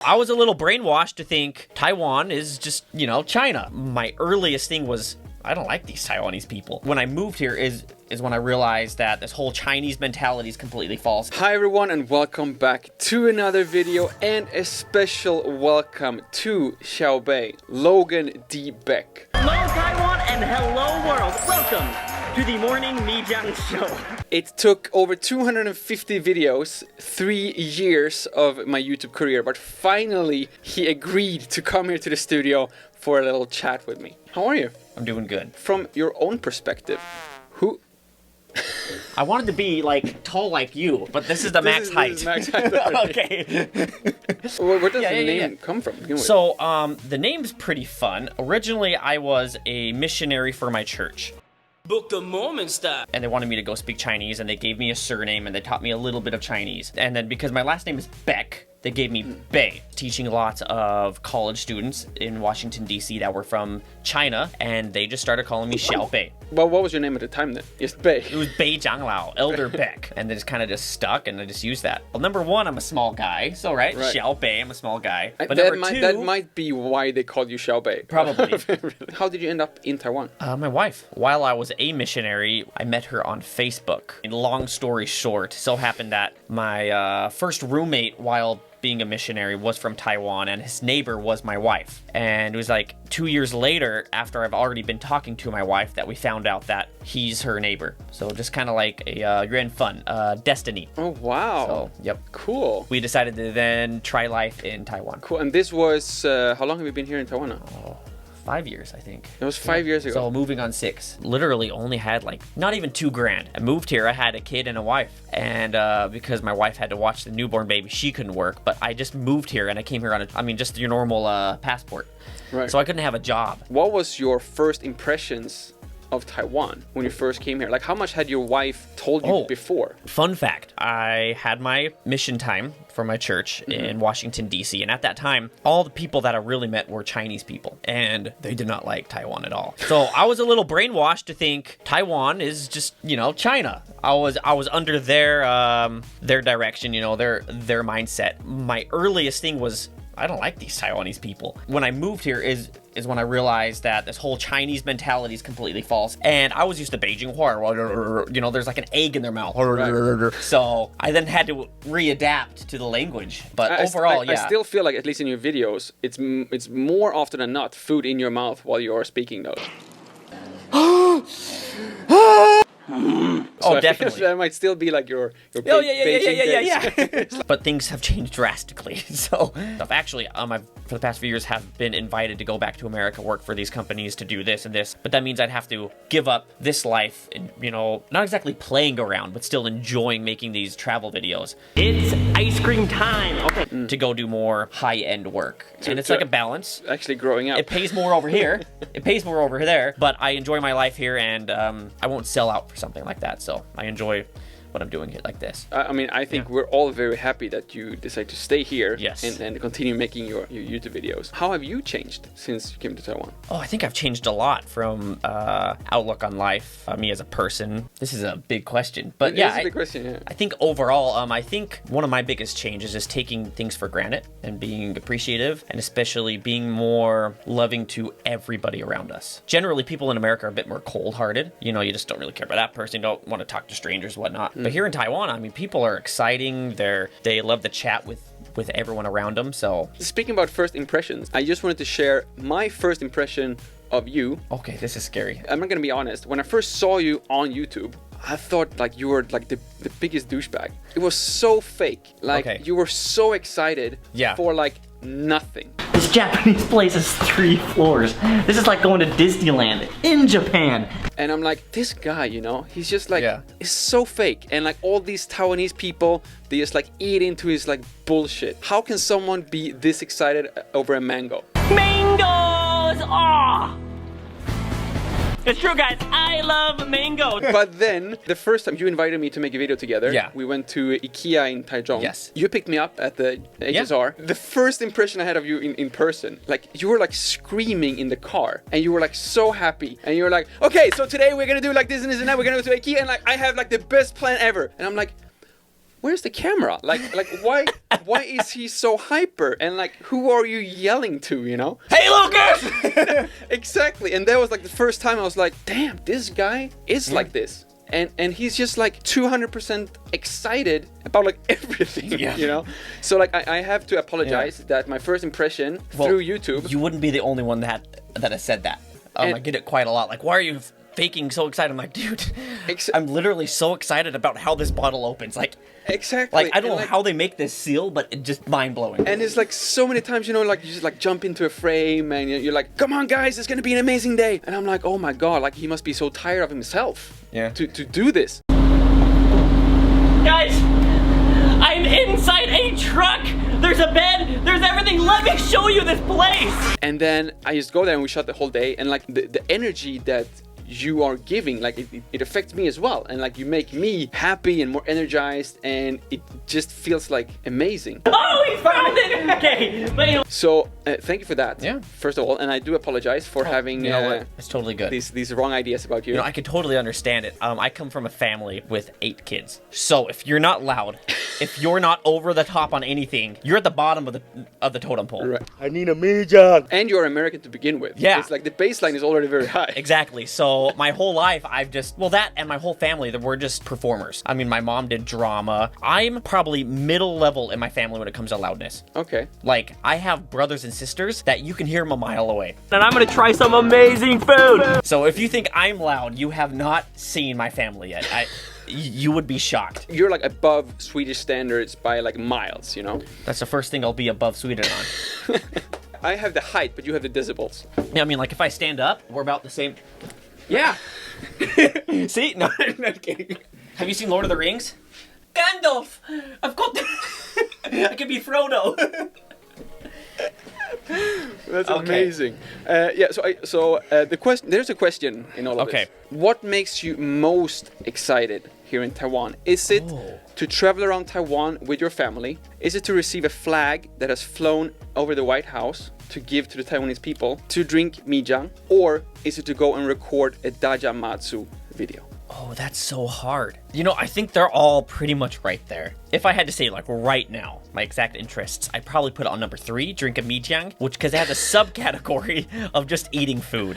I was a little brainwashed to think Taiwan is just, China. My earliest thing was, I don't like these Taiwanese people. When I moved here is when I realized that this whole Chinese mentality is completely false. Hi everyone and welcome back to another video and a special welcome to Xiaobei, Logan D. Beck. Hello Taiwan and hello world. Welcome to the Morning Mijang Show. It took over 250 videos, 3 years of my YouTube career, but finally he agreed to come here to the studio for a little chat with me. How are you? I'm doing good. From your own perspective, who... I wanted to be tall like you, but this is the max height. This is max height. Okay. Where does the name come from? So, the name's pretty fun. Originally, I was a missionary for my church. Book the Mormon style. And they wanted me to go speak Chinese, and they gave me a surname, and they taught me a little bit of Chinese. And then because my last name is Beck, they gave me Bei, teaching lots of college students in Washington, D.C. that were from China, and they just started calling me Xiaobei. Well, what was your name at the time then? Yes, Bei. It was Bei Zhongliao, Elder Beck, and then it's kind of just stuck, and I just used that. Well, number one, I'm a small guy, so right. Xiaobei, I'm a small guy. But that might be why they called you Xiaobei. Probably. How did you end up in Taiwan? My wife. While I was a missionary, I met her on Facebook. And long story short, so happened that my first roommate while being a missionary was from Taiwan, and his neighbor was my wife. And it was 2 years later, after I've already been talking to my wife, that we found out that he's her neighbor. So just kind of like a yuan fun, destiny. Oh, wow. So, yep. Cool. We decided to then try life in Taiwan. Cool. And this was, how long have you been here in Taiwan now? Oh, 5 years, I think. It was 5 years ago. So moving on 6. Literally only had not even $2,000. I moved here, I had a kid and a wife. And because my wife had to watch the newborn baby, she couldn't work. But I just moved here and I came here on just your normal passport. Right. So I couldn't have a job. What was your first impressions of Taiwan when you first came here? How much had your wife told you before? Fun fact, I had my mission time for my church in Washington, D.C. And at that time, all the people that I really met were Chinese people. And they did not like Taiwan at all. So I was a little brainwashed to think Taiwan is just, China. I was under their direction, their mindset. My earliest thing was, I don't like these Taiwanese people. When I moved here is when I realized that this whole Chinese mentality is completely false. And I was used to Beijing Hua, there's an egg in their mouth. Right. So I then had to readapt to the language. But overall, I still feel like, at least in your videos, it's more often than not food in your mouth while you're speaking those. So definitely. That might still be your Beijing. But things have changed drastically. So actually, for the past few years have been invited to go back to America, work for these companies to do this and this. But that means I'd have to give up this life and, not exactly playing around, but still enjoying making these travel videos. It's ice cream time. Okay. To go do more high-end work. And it's like a balance. Actually growing up. It pays more over here. It pays more over there. But I enjoy my life here, and I won't sell out for something like that. So I enjoy what I'm doing here like this. I think we're all very happy that you decided to stay here. Yes. And continue making your YouTube videos. How have you changed since you came to Taiwan? Oh, I think I've changed a lot from outlook on life, me as a person. This is a big question. But It's a big question, yeah. I think overall, I think one of my biggest changes is taking things for granted and being appreciative, and especially being more loving to everybody around us. Generally, people in America are a bit more cold-hearted. You just don't really care about that person. You don't want to talk to strangers, whatnot. But here in Taiwan, people are exciting. They love to chat with everyone around them. So speaking about first impressions, I just wanted to share my first impression of you. Okay, this is scary. I'm not gonna be honest. When I first saw you on YouTube, I thought you were the biggest douchebag. It was so fake. You were so excited for nothing. This Japanese place has 3 floors. This is like going to Disneyland in Japan. And I'm like, this guy, he's just it's so fake. And all these Taiwanese people, they just eat into his bullshit. How can someone be this excited over a mango? Mangoes! Ah! It's true, guys. I love mangoes. But then, the first time you invited me to make a video together, Yeah. we went to IKEA in Taichung. Yes. You picked me up at the HSR. The first impression I had of you in person, like, you were like screaming in the car, and you were like so happy, and you were like, okay, so today we're gonna do like this and this and that, we're gonna go to IKEA, and like I have like the best plan ever. And I'm like, where's the camera? Like why is he so hyper? And like, who are you yelling to, you know? Hey, Lukas! Exactly. And that was like the first time I was like, damn, this guy is like this. And he's just like 200% excited about like everything, you know? So like I have to apologize that my first impression through YouTube. You wouldn't be the only one that has said that. I get it quite a lot. Like, why are you faking so excited? I'm like, dude, I'm literally so excited about how this bottle opens. Like, exactly. Like, I don't know how they make this seal, but it's just mind-blowing. And it's like so many times, you know, like you just like jump into a frame and you're like, come on guys, it's gonna be an amazing day. And I'm like, oh my God, like he must be so tired of himself to do this. Guys, I'm inside a truck. There's a bed. There's everything. Let me show you this place. And then I just go there and we shot the whole day. And like the energy that you are giving, like it affects me as well, and like you make me happy and more energized, and it just feels like amazing. Oh, he found it. Okay, but you know. So thank you for that. Yeah. First of all, and I do apologize for having You know what? It's totally good. these wrong ideas about you. You know, I can totally understand it. I come from a family with 8 kids. So if you're not loud, if you're not over the top on anything, you're at the bottom of the totem pole. Right. I need a midget. And you're American to begin with. Yeah. It's like the baseline is already very high. Exactly. So my whole life, that and my whole family, we're just performers. I mean, my mom did drama. I'm probably middle level in my family when it comes to loudness. Okay. Like, I have brothers and sisters that you can hear them a mile away. And I'm gonna try some amazing food. So if you think I'm loud, you have not seen my family yet. You would be shocked. You're like above Swedish standards by like miles, you know? That's the first thing I'll be above Sweden on. I have the height, but you have the decibels. Yeah, I mean, like, if I stand up, we're about the same. Yeah. See? No, I'm not kidding. Have you seen Lord of the Rings? Gandalf! I've got I could be Frodo. That's Okay. amazing. The question. There's a question in all of Okay. this. What makes you most excited here in Taiwan? Is it to travel around Taiwan with your family? Is it to receive a flag that has flown over the White House to give to the Taiwanese people? To drink mijang? Or is it to go and record a Dajamatsu video? Oh, that's so hard. You know, I think they're all pretty much right there. If I had to say, like, right now, my exact interests, I'd probably put it on number 3, drink a mijang, because it has a subcategory of just eating food.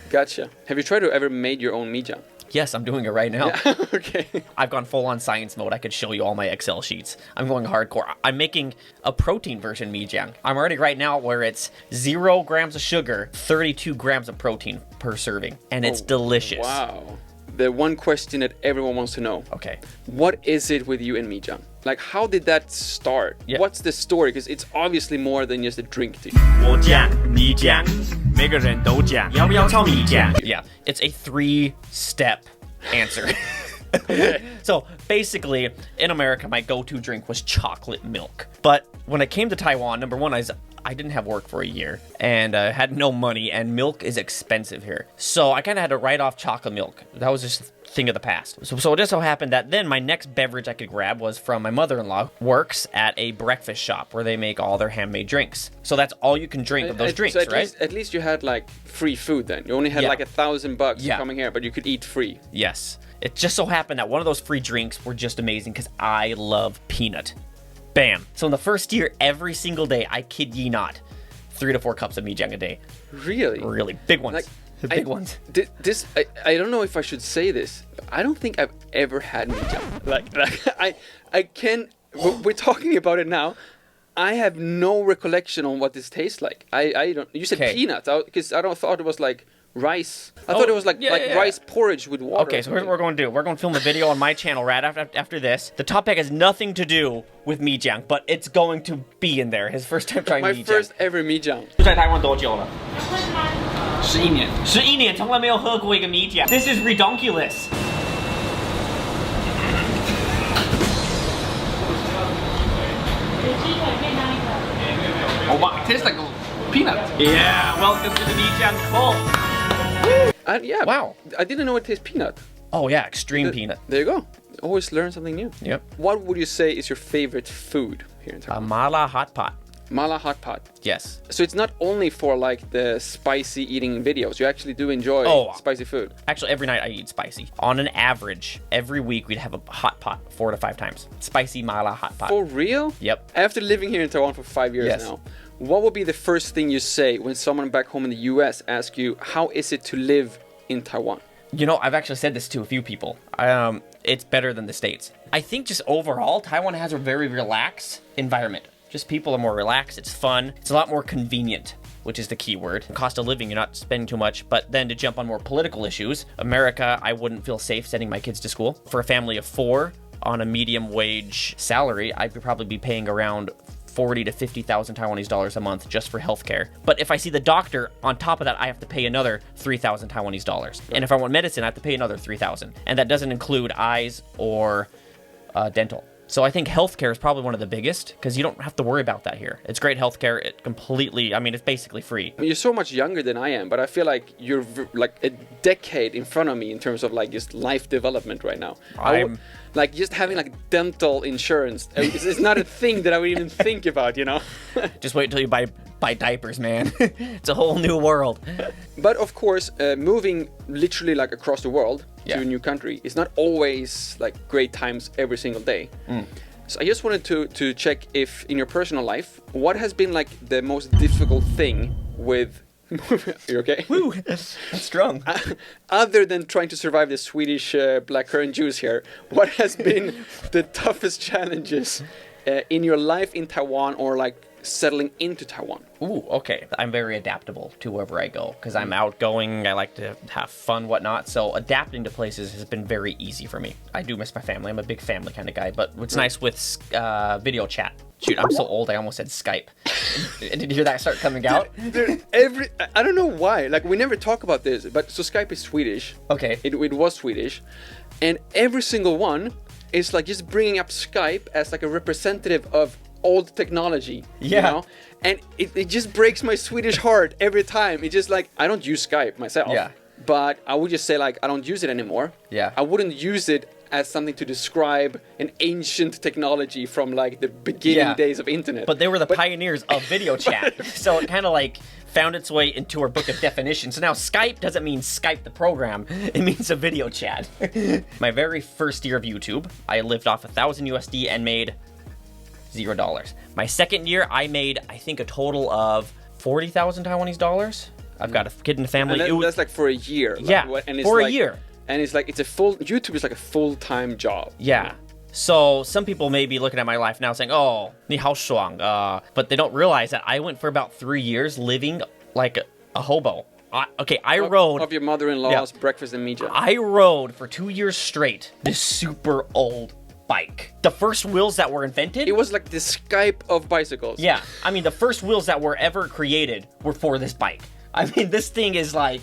Gotcha. Have you tried to ever made your own mijang? Yes, I'm doing it right now. Okay. I've gone full on science mode. I could show you all my Excel sheets. I'm going hardcore. I'm making a protein version mijang. I'm already right now where it's 0 grams of sugar, 32 grams of protein per serving, and it's delicious. Wow. The one question that everyone wants to know. Okay. What is it with you and mijang? Like, how did that start? Yeah. What's the story? Because it's obviously more than just a drink to you. 我讲，你讲，每个人都讲，要不要炒米讲？ Yeah, it's a 3-step answer. So basically, in America, my go-to drink was chocolate milk. But when I came to Taiwan, number one, I didn't have work for a year and had no money, and milk is expensive here. So I kind of had to write off chocolate milk. That was just a thing of the past. So it just so happened that then my next beverage I could grab was from my mother-in-law, works at a breakfast shop where they make all their handmade drinks. So that's all you can drink of those drinks, so right? At least you had like free food then. You only had like $1,000 coming here, but you could eat free. Yes. It just so happened that one of those free drinks were just amazing because I love peanut. Bam. So in the first year, every single day, I kid ye not, 3 to 4 cups of mijang a day. Really? Really big ones. Like, The big ones. I don't know if I should say this, but I don't think I've ever had mijang. Like I can. We're talking about it now. I have no recollection on what this tastes like. I don't. You said peanuts, because I don't thought it was like rice. I thought it was like rice porridge with water. Okay, so here's what we're going to do. We're going to film a video on my channel right after this. The topic has nothing to do with mijang, but it's going to be in there. His first time trying my mijang. first ever mijang. 在台湾多久了11年。 ？11年，从来没有喝过一个米酱。This is redonkulous. Oh wow, it tastes like peanut. Yeah, welcome to the Mijang cult. Yeah. Wow. I didn't know it tastes peanut. Oh yeah, extreme peanut. There you go. Always learn something new. Yep. What would you say is your favorite food here in A Taiwan? mala hot pot. Mala hot pot. Yes. So it's not only for like the spicy eating videos. You actually do enjoy spicy food. Actually, every night I eat spicy. On an average, every week we'd have a hot pot 4 to 5 times. Spicy mala hot pot. For real? Yep. After living here in Taiwan for 5 years Yes. now, what would be the first thing you say when someone back home in the US asks you, how is it to live in Taiwan? You know, I've actually said this to a few people. It's better than the States. I think just overall, Taiwan has a very relaxed environment. Just people are more relaxed. It's fun. It's a lot more convenient, which is the key word. Cost of living, you're not spending too much. But then to jump on more political issues, America, I wouldn't feel safe sending my kids to school. For a family of 4 on a medium wage salary, I could probably be paying around 40 to 50,000 Taiwanese dollars a month just for healthcare. But if I see the doctor, on top of that, I have to pay another 3,000 Taiwanese dollars. And if I want medicine, I have to pay another 3,000. And that doesn't include eyes or dental. So I think healthcare is probably one of the biggest because you don't have to worry about that here. It's great healthcare. It completely, I mean, it's basically free. You're so much younger than I am, but I feel like you're like a decade in front of me in terms of like just life development right now. Like just having like dental insurance, it's not a thing that I would even think about, you know? Just wait till you buy diapers, man. It's a whole new world. But of course, moving literally like across the world Yeah. to a new country is not always like great times every single day. So I just wanted to check if in your personal life, what has been like the most difficult thing with you okay? Woo, that's strong. Other than trying to survive the Swedish blackcurrant juice here, what has been the toughest challenges in your life in Taiwan or like settling into Taiwan? Ooh, okay. I'm very adaptable to wherever I go because I'm outgoing. I like to have fun, whatnot. So adapting to places has been very easy for me. I do miss my family. I'm a big family kind of guy. But what's nice with video chat? Shoot, I'm so old. I almost said Skype. Did you hear that start coming out? Dude, I don't know why. Like we never talk about this, but so Skype is Swedish. Okay. It was Swedish, and every single one is like just bringing up Skype as like a representative of old technology. Yeah. You know? And it just breaks my Swedish heart every time. It's just like, I don't use Skype myself. Yeah. But I would just say like, I don't use it anymore. Yeah. I wouldn't use it as something to describe an ancient technology from like the beginning days of internet. But they were the pioneers of video chat. So it kind of like found its way into our book of definitions. So now Skype doesn't mean Skype the program. It means a video chat. My very first year of YouTube, I lived off 1,000 USD and made $0. My second year, I made, I think, a total of 40,000 Taiwanese dollars. I've got a kid in the family. And that's like for a year. Yeah, like, and it's for a like, year. And it's like, YouTube is like a full-time job. Yeah. So some people may be looking at my life now saying, oh, 你好爽, but they don't realize that I went for about 3 years living like a hobo. I rode... Of your mother-in-law's breakfast and meja. I rode for 2 years straight this super old bike. The first wheels that were invented... It was like the Skype of bicycles. Yeah. I mean, the first wheels that were ever created were for this bike. I mean, this thing is like...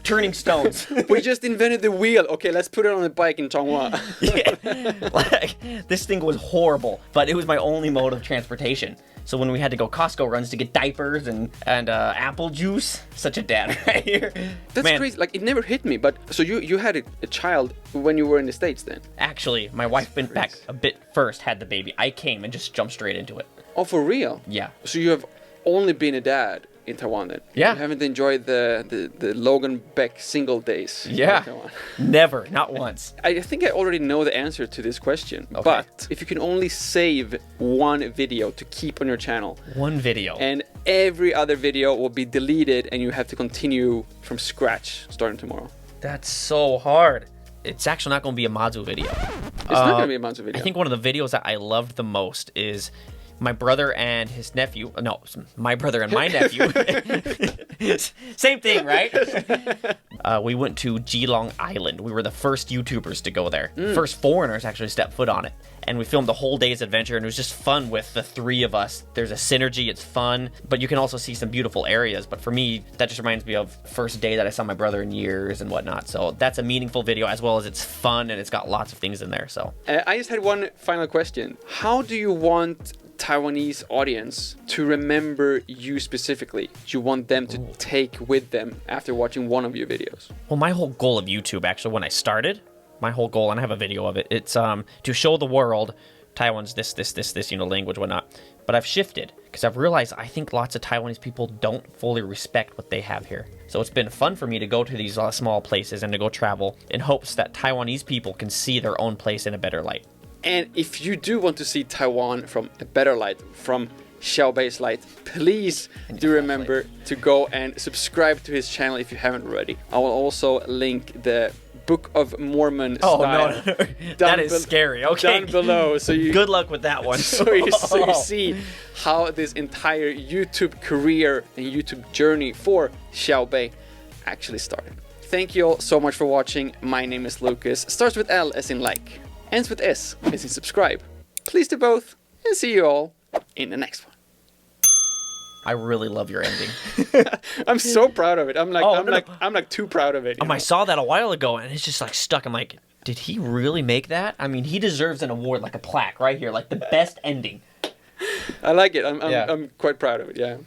turning stones. We just invented the wheel. Okay, let's put it on a bike in Zhongxiao. Yeah. Like, this thing was horrible, but it was my only mode of transportation. So when we had to go Costco runs to get diapers and apple juice, such a dad right here. That's crazy. Like, it never hit me. But so you had a child when you were in the States then? Actually, my wife went back a bit first, had the baby. I came and just jumped straight into it. Oh, for real? Yeah. So you have only been a dad in Taiwan then? Yeah. You haven't enjoyed the Logan Beck single days Yeah. in Taiwan? Never, not once. I think I already know the answer to this question. Okay. But if you can only save one video to keep on your channel, One video. and every other video will be deleted and you have to continue from scratch starting tomorrow. That's so hard. It's actually not going to be a Mazu video. It's not going to be a Manzu video. I think one of the videos that I loved the most is my brother and his nephew. No, my brother and my nephew. Same thing, right? We went to Geelong Island. We were the first YouTubers to go there. First foreigners actually stepped foot on it. And we filmed the whole day's adventure, and it was just fun with the three of us. There's a synergy, it's fun, but you can also see some beautiful areas. But for me, that just reminds me of first day that I saw my brother in years and whatnot. So that's a meaningful video, as well as it's fun, and it's got lots of things in there. So I just had one final question. How do you want Taiwanese audience to remember you specifically? Do you want them to take with them after watching one of your videos? Well, my whole goal of YouTube, actually, when I started, my whole goal, and I have a video of it, it's to show the world Taiwan's this, language, whatnot. But I've shifted because I've realized I think lots of Taiwanese people don't fully respect what they have here. So it's been fun for me to go to these small places and to go travel in hopes that Taiwanese people can see their own place in a better light. And if you do want to see Taiwan from a better light, from Xiaobei's light, please do remember to go and subscribe to his channel if you haven't already. I will also link the Book of Mormon style. No. That is scary. Okay. Down below. So you Good luck with that one. so you see how this entire YouTube career and YouTube journey for Xiaobei actually started. Thank you all so much for watching. My name is Lucas. Starts with L as in like, ends with S as in subscribe. Please do both, and see you all in the next one. I really love your ending. I'm so proud of it. I'm like too proud of it. I saw that a while ago and it's just like stuck. I'm like, did he really make that? I mean, he deserves an award, like a plaque right here, like the best ending. I like it. I'm quite proud of it. Yeah.